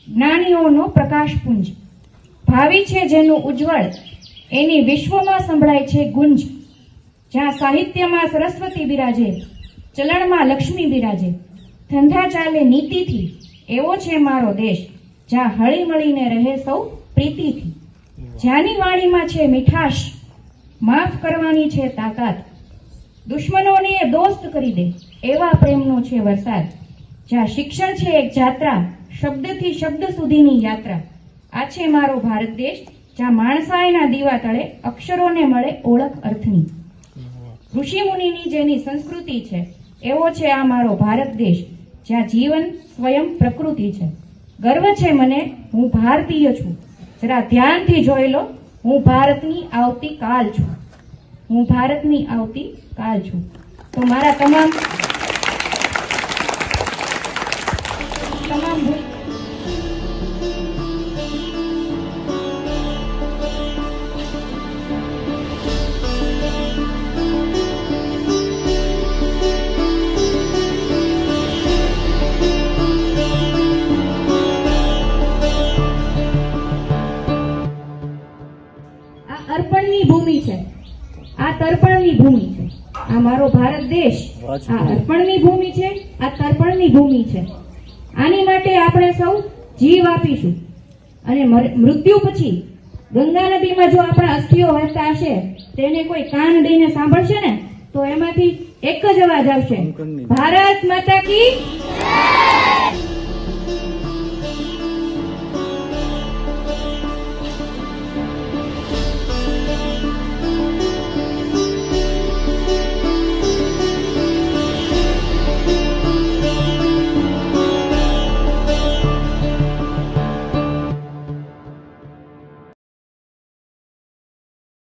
જ્ઞાનીઓનો પ્રકાશપુંજ, ભાવિ છે જેનું ઉજ્જવળ, એની વિશ્વમાં સંભળાય છે ગુંજ. જ્યાં સાહિત્યમાં સરસ્વતી બિરાજે, ચલણમાં લક્ષ્મી બિરાજે, ધંધા ચાલે નીતિથી, એવો છે મારો દેશ. જ્યાં હળી મળીને રહે સૌ પ્રીતિથી, જ્યાંની વાણીમાં છે મીઠાશ, માફ કરવાની છે તાકાત, દુશ્મનોને એ દોસ્ત કરી દે એવા પ્રેમનો છે વરસાદ. જ્યાં શિક્ષણ છે એક જાત્રા, શબ્દથી શબ્દ સુધીની યાત્રા. આ છે મારો ભારત દેશ, જ્યાં માણસાઈના દીવા તળે અક્ષરોને મળે ઓળખ અર્થની. ઋષિ મુનિની જેની સંસ્કૃતિ છે, એવો છે આ મારો ભારત દેશ, જ્યાં જીવન સ્વયં પ્રકૃતિ છે. ગર્વ છે મને, હું ભારતીય છું. જરા ધ્યાનથી જોઈ લો, હું ભારતની આવતી કાલ છું. હું ભારતની આવતી કાલ છું. તો મારા તમામ અર્પણની ભૂમિ છે, આ તર્પણની ભૂમિ છે. આ મારો ભારત દેશ આ અર્પણની ભૂમિ છે, આ તર્પણની ભૂમિ છે. આની માટે આપણે સૌ જીવ આપીશું અને મૃત્યુ પછી ગંગા નદીમાં જો આપણા અસ્થિઓ વહેતા હશે, તેને કોઈ કાન દઈને સાંભળશે ને, તો એમાંથી એક જ અવાજ આવશે, ભારત માતા કી જય.